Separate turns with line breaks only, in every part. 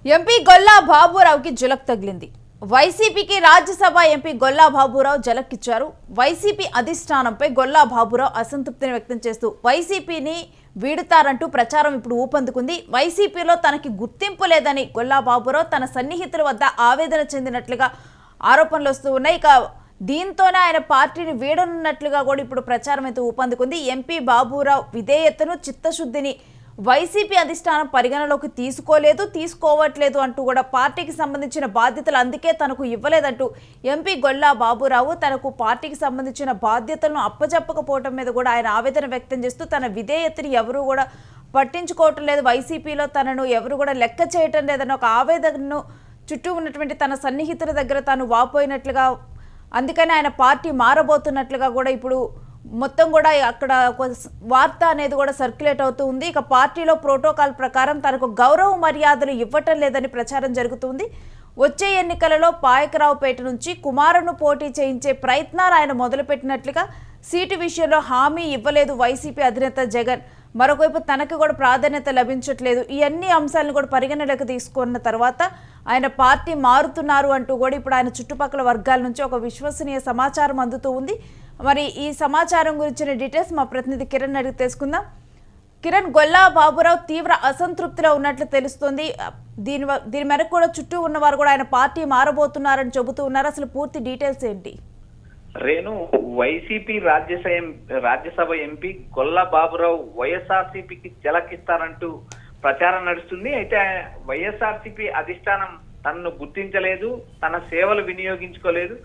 MP Golla బాబురావుకి జలక్ తగిలింది. వైసీపీకి Rajya Sabha MP Golla Baburao జలక్కిచ్చారు. YCP అధిష్టానంపై Golla Baburao అసంతృప్తిని వ్యక్తం చేస్తూ వైసీపీని వీడుతారంటూ ప్రచారం ఇప్పుడు ఊపందుకుంది. వైసీపీలో తనకి గుర్తింపు లేదని గొల్లా బాబురావు తన సన్నిహితుల వద్ద ఆవేదన చెందినట్లుగా ఆరోపణలు వస్తూ ఉన్నాయి. ఇక దీంతోనే ఆయన పార్టీని వీడనున్నట్లుగా కూడా ఇప్పుడు ప్రచారం అయితే ఊపందుకుంది. ఎంపీ బాబురావు విధేయతను, చిత్తశుద్ధిని వైసీపీ అధిష్టానం పరిగణలోకి తీసుకోవట్లేదు అంటూ కూడా పార్టీకి సంబంధించిన బాధ్యతలు అందుకే తనకు ఇవ్వలేదంటూ ఎంపీ గొల్లా బాబురావు తనకు పార్టీకి సంబంధించిన బాధ్యతలను అప్పచెప్పకపోవడం మీద కూడా ఆయన ఆవేదన వ్యక్తం చేస్తూ తన విధేయతని ఎవరు కూడా పట్టించుకోవటం లేదు, వైసీపీలో తనను ఎవరు కూడా లెక్క చేయటం లేదన్న ఒక ఆవేదనను చుట్టూ ఉన్నటువంటి తన సన్నిహితుల దగ్గర తాను వాపోయినట్లుగా, అందుకని ఆయన పార్టీ మారబోతున్నట్లుగా కూడా ఇప్పుడు మొత్తం కూడా అక్కడ ఒక వార్త అనేది కూడా సర్క్యులేట్ అవుతూ ఉంది. ఇక పార్టీలో ప్రోటోకాల్ ప్రకారం తనకు గౌరవ మర్యాదలు ఇవ్వటం లేదని ప్రచారం జరుగుతుంది. వచ్చే ఎన్నికలలో పాయకరావుపేట నుంచి కుమారును పోటీ చేయించే ప్రయత్నాలు ఆయన మొదలుపెట్టినట్లుగా, సీటు విషయంలో హామీ ఇవ్వలేదు వైసీపీ అధినేత జగన్, మరొకవైపు తనకు కూడా ప్రాధాన్యత లభించట్లేదు. ఈ అన్ని అంశాలను కూడా పరిగణలోకి తీసుకున్న తర్వాత ఆయన పార్టీ మారుతున్నారు అంటూ కూడా ఇప్పుడు ఆయన చుట్టుపక్కల వర్గాల నుంచి ఒక విశ్వసనీయ సమాచారం అందుతూ ఉంది. మరి ఈ సమాచారం గురించిన డీటెయిల్స్ మా ప్రతినిధి కిరణ్ అడిగి తెలుసుకుందాం. కిరణ్, గొల్లా బాబురావు తీవ్ర అసంతృప్తిలో ఉన్నట్లు తెలుస్తోంది. దీని మేరకు కూడా చుట్టూ ఉన్నవారు కూడా ఆయన పార్టీ మారబోతున్నారని చెబుతూ ఉన్నారు. అసలు పూర్తి డీటెయిల్స్ ఏంటి?
రేణు, వైసీపీ రాజ్యసభ ఎంపీ గొల్లా బాబురావు వైఎస్ఆర్సీపీకి జలకిస్తారంటూ ప్రచారం నడుస్తుంది. అయితే వైఎస్ఆర్సీపీ అధిష్టానం తనను గుర్తించలేదు, తన సేవలు వినియోగించుకోలేదు.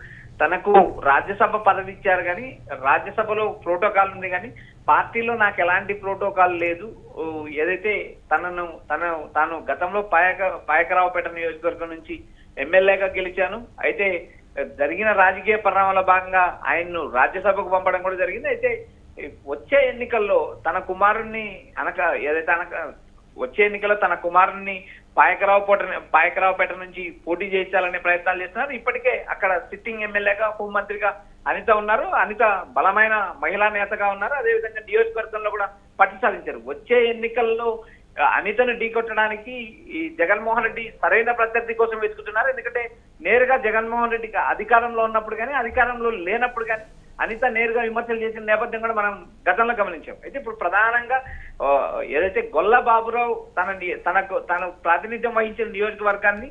తనకు రాజ్యసభ పదవి ఇచ్చారు కానీ రాజ్యసభలో ప్రోటోకాల్ ఉంది కానీ పార్టీలో నాకు ఎలాంటి ప్రోటోకాల్ లేదు. ఏదైతే తాను గతంలో పాయకరావుపేట నియోజకవర్గం నుంచి ఎమ్మెల్యేగా గెలిచాను. అయితే జరిగిన రాజకీయ పరిణామాల భాగంగా ఆయన్ను రాజ్యసభకు పంపడం కూడా జరిగింది. అయితే వచ్చే ఎన్నికల్లో తన కుమారుణ్ణి వచ్చే ఎన్నికల్లో తన కుమారుణ్ణి పాయకరావుపేట నుంచి పోటీ చేయించాలనే ప్రయత్నాలు చేస్తున్నారు. ఇప్పటికే అక్కడ సిట్టింగ్ ఎమ్మెల్యేగా, హోంమంత్రిగా అనిత ఉన్నారు. అనిత బలమైన మహిళా నేతగా ఉన్నారు. అదేవిధంగా నియోజకవర్గంలో కూడా పట్టు సాధించారు. వచ్చే ఎన్నికల్లో అనితను ఢీకొట్టడానికి ఈ జగన్మోహన్ రెడ్డి సరైన ప్రత్యర్థి కోసం వెతుకుతున్నారు. ఎందుకంటే నేరుగా జగన్మోహన్ రెడ్డికి అధికారంలో ఉన్నప్పుడు కానీ అధికారంలో లేనప్పుడు కానీ అనిత నేరుగా విమర్శలు చేసిన నేపథ్యం కూడా మనం గతంలో గమనించాం. అయితే ఇప్పుడు ప్రధానంగా ఏదైతే గొల్లా బాబురావు తన ప్రాతినిధ్యం వహించిన నియోజకవర్గాన్ని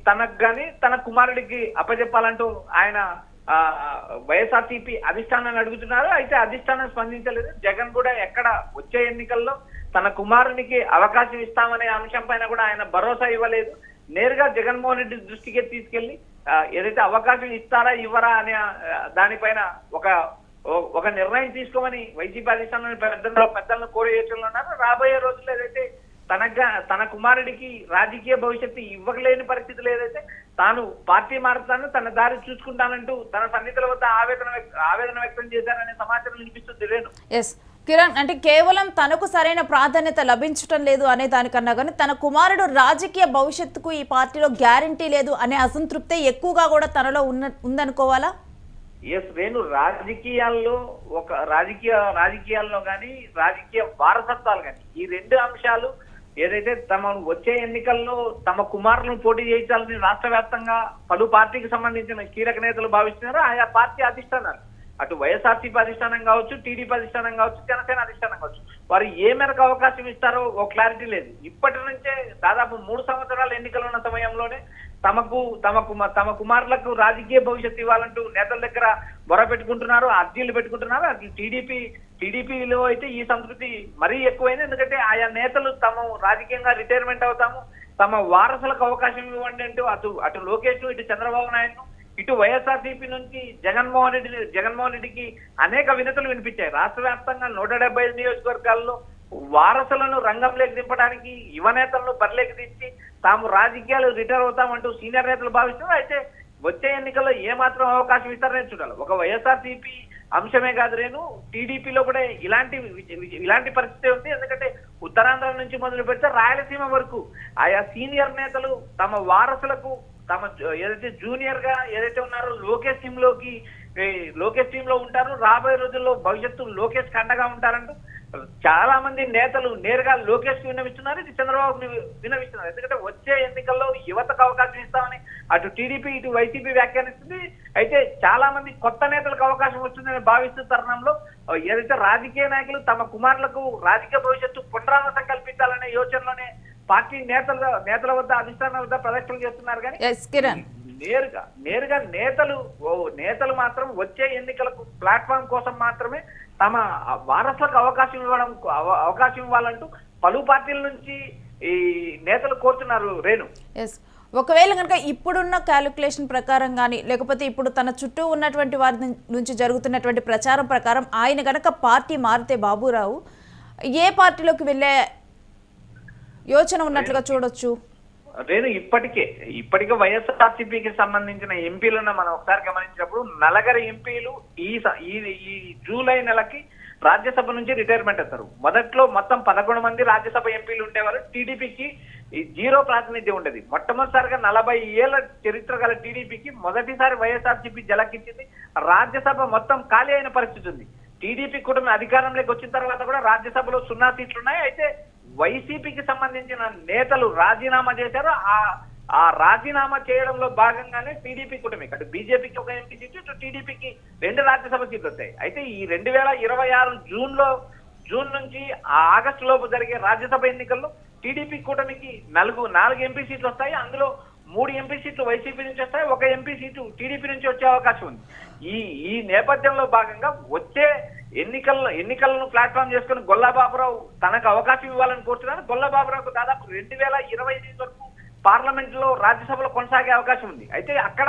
తనకు కానీ తన కుమారుడికి అప్పచెప్పాలంటూ ఆయన వైఎస్ఆర్సీపీ అధిష్టానాన్ని అడుగుతున్నారు. అయితే అధిష్టానం స్పందించలేదు. జగన్ కూడా ఎక్కడ వచ్చే ఎన్నికల్లో తన కుమారునికి అవకాశం ఇస్తామనే అంశం పైన కూడా ఆయన భరోసా ఇవ్వలేదు. నేరుగా జగన్మోహన్ రెడ్డి దృష్టికి తీసుకెళ్లి ఏదైతే అవకాశం ఇస్తారా ఇవ్వరా అనే దానిపైన ఒక నిర్ణయం తీసుకోమని వైసీపీ అధిష్టానం పెద్దలను కోరేయటంలో ఉన్నారు. రాబోయే రోజుల్లో ఏదైతే తన కుమారుడికి రాజకీయ భవిష్యత్తు ఇవ్వలేని పరిస్థితులు ఏదైతే తాను పార్టీ మారుతాను, తన దారి చూసుకుంటానంటూ తన సన్నిహితుల వద్ద ఆవేదన వ్యక్తం చేశారనే సమాచారం వినిపిస్తుంది. రేణు,
ఎస్ కిరణ్, అంటే కేవలం తనకు సరైన ప్రాధాన్యత లభించటం లేదు అనే దానికన్నా కానీ తన కుమారుడు రాజకీయ భవిష్యత్తుకు ఈ పార్టీలో గ్యారంటీ లేదు అనే అసంతృప్తే ఎక్కువగా కూడా తనలో ఉందనుకోవాలా?
ఎస్ రేణు, రాజకీయాల్లో కానీ రాజకీయ వారసత్వాలు కానీ ఈ రెండు అంశాలు ఏదైతే వచ్చే ఎన్నికల్లో తమ కుమారులను పోటీ చేయించాలని రాష్ట్ర వ్యాప్తంగా పలు పార్టీకి సంబంధించిన కీలక నేతలు భావిస్తున్నారో ఆయా పార్టీ అధిష్టానాలు, అటు వైఎస్ఆర్సీపీ అధిష్టానం కావచ్చు, టీడీపీ అధిష్టానం కావచ్చు, జనసేన అధిష్టానం కావచ్చు, వారు ఏ మేరకు అవకాశం ఇస్తారో ఓ క్లారిటీ లేదు. ఇప్పటి నుంచే దాదాపు 3 సంవత్సరాల ఎన్నికలు ఉన్న సమయంలోనే తమ కుమారులకు రాజకీయ భవిష్యత్తు ఇవ్వాలంటూ నేతల దగ్గర మొర పెట్టుకుంటున్నారు, అర్జీలు పెట్టుకుంటున్నారు. అటు టీడీపీలో అయితే ఈ సంతృప్తి మరీ ఎక్కువైంది. ఎందుకంటే ఆయా నేతలు తాము రాజకీయంగా రిటైర్మెంట్ అవుతాము, తమ వారసులకు అవకాశం ఇవ్వండి అంటూ అటు లోకేష్, ఇటు చంద్రబాబు నాయుడు, ఇటు వైఎస్ఆర్సీపీ నుంచి జగన్మోహన్ రెడ్డికి అనేక వినతులు వినిపించాయి. రాష్ట్ర వ్యాప్తంగా 175 నియోజకవర్గాల్లో వారసులను రంగంలోకి దింపడానికి యువ నేతలను బరిలోకి దించి తాము రాజకీయాలు రిటైర్ అవుతామంటూ సీనియర్ నేతలు భావిస్తున్నారు. అయితే వచ్చే ఎన్నికల్లో ఏమాత్రం అవకాశం ఇస్తారని చూడాలి. ఒక వైఎస్ఆర్సీపీ అంశమే కాదు రేణు, టీడీపీలో కూడా ఇలాంటి పరిస్థితి ఉంది. ఎందుకంటే ఉత్తరాంధ్ర నుంచి మొదలు పెడితే రాయలసీమ వరకు ఆయా సీనియర్ నేతలు తమ వారసులకు ఏదైతే జూనియర్ గా ఏదైతే ఉన్నారో లోకేష్ టీమ్ లో ఉంటారు, రాబోయే రోజుల్లో భవిష్యత్తు లోకేష్ కండగా ఉంటారంటూ చాలా మంది నేతలు నేరుగా లోకేష్ కి విన్నవిస్తున్నారు, ఇది చంద్రబాబు విన్నవిస్తున్నారు. ఎందుకంటే వచ్చే ఎన్నికల్లో యువతకు అవకాశం ఇస్తామని అటు టీడీపీ ఇటు వైసీపీ వ్యాఖ్యానిస్తుంది. అయితే చాలా మంది కొత్త నేతలకు అవకాశం వస్తుందని భావిస్తున్న తరుణంలో ఏదైతే రాజకీయ నాయకులు తమ కుమారులకు రాజకీయ భవిష్యత్తు పునరావాసం కల్పించాలనే యోచనలోనే పార్టీ నేతల వద్ద అధిష్టానం వద్ద ప్రదర్శనలు చేస్తున్నారు. కానీ
కిరణ్,
నేరుగా నేతలు మాత్రం వచ్చే ఎన్నికలకు ప్లాట్ఫామ్ కోసం మాత్రమే తమ వారసులకు అవకాశం ఇవ్వాలంటూ పలు పార్టీల నుంచి ఈ నేతలు కోరుతున్నారు. రేణు,
ఒకవేళ కనుక ఇప్పుడున్న క్యాలిక్యులేషన్ ప్రకారం కానీ లేకపోతే ఇప్పుడు తన చుట్టూ ఉన్నటువంటి వారి నుంచి జరుగుతున్నటువంటి ప్రచారం ప్రకారం ఆయన కనుక పార్టీ మారితే బాబురావు ఏ పార్టీలోకి వెళ్ళే యోచన ఉన్నట్లుగా చూడొచ్చు?
రేణు, ఇప్పటికే వైఎస్ఆర్సీపీకి సంబంధించిన ఎంపీలను మనం ఒకసారి గమనించినప్పుడు నలుగురు ఎంపీలు ఈ జూలై నెలకి రాజ్యసభ నుంచి రిటైర్మెంట్ అవుతారు. మొదట్లో మొత్తం 11 మంది రాజ్యసభ ఎంపీలు ఉండేవారు. టీడీపీకి 0 ప్రాతినిధ్యం ఉండేది. మొట్టమొదటిసారిగా 40 ఏళ్ల చరిత్ర గల టీడీపీకి మొదటిసారి వైఎస్ఆర్సీపీ జలకిచ్చింది. రాజ్యసభ మొత్తం ఖాళీ అయిన పరిస్థితి ఉంది. టీడీపీ కూటమి అధికారంలోకి వచ్చిన తర్వాత కూడా రాజ్యసభలో 0 సీట్లు ఉన్నాయి. అయితే వైసీపీకి సంబంధించిన నేతలు రాజీనామా చేశారు. ఆ రాజీనామా చేయడంలో భాగంగానే టీడీపీ కూటమి అటు బీజేపీకి ఒక ఎంపీ సీటు, ఇటు టీడీపీకి 2 రాజ్యసభ సీట్లు వస్తాయి. అయితే ఈ 2026 జూన్ నుంచి ఆగస్టు లోపు జరిగే రాజ్యసభ ఎన్నికల్లో టీడీపీ కూటమికి 4 ఎంపీ సీట్లు వస్తాయి. అందులో 3 ఎంపీ సీట్లు వైసీపీ నుంచి వస్తాయి, 1 ఎంపీ సీటు టీడీపీ నుంచి వచ్చే అవకాశం ఉంది. ఈ నేపథ్యంలో భాగంగా వచ్చే ఎన్నికలను ప్లాట్ఫామ్ చేసుకుని గొల్లబాబురావు తనకు అవకాశం ఇవ్వాలని కోరుతున్నారు. గొల్లబాబురావుకు దాదాపు 2028 వరకు పార్లమెంట్ లో రాజ్యసభలో కొనసాగే అవకాశం ఉంది. అయితే అక్కడ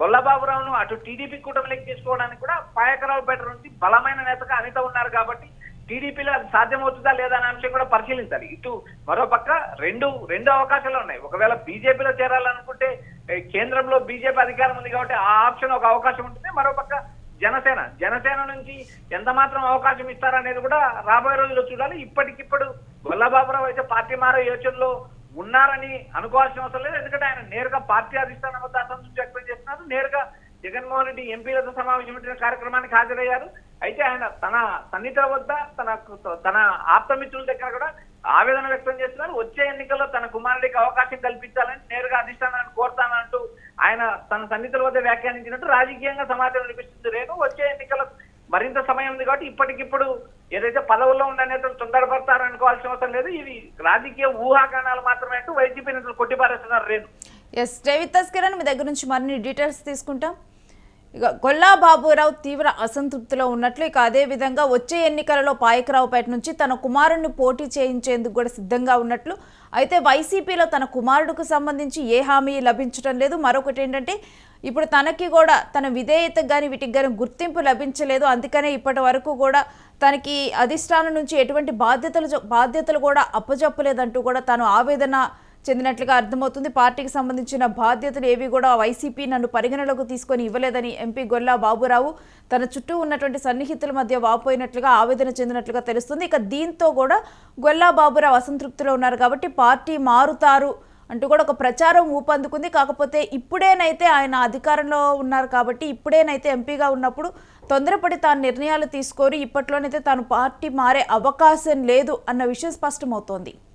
గొల్లబాబురావును అటు టీడీపీ కూటమిలోకి తీసుకోవడానికి కూడా పాయకరావుపేట నుంచి బలమైన నేతగా అనిత ఉన్నారు. కాబట్టి టీడీపీలో అది సాధ్యమవుతుందా లేదా అనే అంశం కూడా పరిశీలించాలి. ఇటు మరోపక్క రెండు అవకాశాలు ఉన్నాయి. ఒకవేళ బీజేపీలో చేరాలనుకుంటే కేంద్రంలో బీజేపీ అధికారం ఉంది కాబట్టి ఆ ఆప్షన్ ఒక అవకాశం ఉంటుంది. మరోపక్క జనసేన నుంచి ఎంత మాత్రం అవకాశం ఇస్తారనేది కూడా రాబోయే రోజుల్లో చూడాలి. ఇప్పటికిప్పుడు గొల్లబాబురావు అయితే పార్టీ మారే యోచనలో ఉన్నారని అనుకోవాల్సిన అవసరం లేదు. ఎందుకంటే ఆయన నేరుగా పార్టీ అధిష్టానం వద్ద అసంతృప్తి వ్యక్తం చేస్తున్నారు. నేరుగా జగన్మోహన్ రెడ్డి ఎంపీలతో సమావేశం పెట్టిన కార్యక్రమానికి హాజరయ్యారు. అయితే ఆయన తన సన్నిహితుల వద్ద తన ఆప్తమిత్రుల దగ్గర కూడా ఆవేదన వ్యక్తం చేస్తున్నారు. వచ్చే ఎన్నికల్లో తన కుమారుడికి అవకాశం కల్పించాలని నేరుగా అధిష్టానాన్ని కోరుతానంటూ ఆయన తన సన్నిహితుల వద్ద వ్యాఖ్యానించినట్టు రాజకీయంగా సమాచారం వినిపిస్తుంది. రేపు వచ్చే ఎన్నికలకు మరింత సమయం ఉంది కాబట్టి ఇప్పటికిప్పుడు ఏదైతే పదవుల్లో ఉన్న నేతలు తొందరపడతారనుకోవాల్సిన అవసరం లేదు. ఇవి రాజకీయ ఊహాగానాలు మాత్రమే అంటూ వైసీపీ నేతలు కొట్టిపారేస్తున్నారు. రేణు,
కిరణ్, మీ దగ్గర నుంచి మరిన్ని డీటెయిల్స్ తీసుకుంటాం. ఇక గొల్లాబాబురావు తీవ్ర అసంతృప్తిలో ఉన్నట్లు, ఇక అదేవిధంగా వచ్చే ఎన్నికలలో పాయకరావుపేట నుంచి తన కుమారుడిని పోటీ చేయించేందుకు కూడా సిద్ధంగా ఉన్నట్లు. అయితే వైసీపీలో తన కుమారుడికి సంబంధించి ఏ హామీ లభించడం లేదు. మరొకటి ఏంటంటే ఇప్పుడు తనకి కూడా తన విధేయతకు కానీ వీటికి కానీ గుర్తింపు లభించలేదు. అందుకనే ఇప్పటి వరకు కూడా తనకి అధిష్టానం నుంచి ఎటువంటి బాధ్యతలు కూడా అప్పజెప్పలేదంటూ కూడా తాను ఆవేదన చెందినట్లుగా అర్థమవుతుంది. పార్టీకి సంబంధించిన బాధ్యతలు ఏవి కూడా వైసీపీ నన్ను పరిగణలోకి తీసుకొని ఇవ్వలేదని ఎంపీ గొల్లా బాబురావు తన చుట్టూ ఉన్నటువంటి సన్నిహితుల మధ్య వాపోయినట్లుగా ఆవేదన చెందినట్లుగా తెలుస్తుంది. ఇక దీంతో కూడా గొల్లా బాబురావు అసంతృప్తిలో ఉన్నారు. కాబట్టి పార్టీ మారుతారు అంటూ కూడా ఒక ప్రచారం ఊపందుకుంది. కాకపోతే ఇప్పుడేనైతే ఆయన అధికారంలో ఉన్నారు కాబట్టి ఇప్పుడేనైతే ఎంపీగా ఉన్నప్పుడు తొందరపడి తాను నిర్ణయాలు తీసుకొని ఇప్పట్లోనైతే తాను పార్టీ మారే అవకాశం లేదు అన్న విషయం స్పష్టమవుతోంది.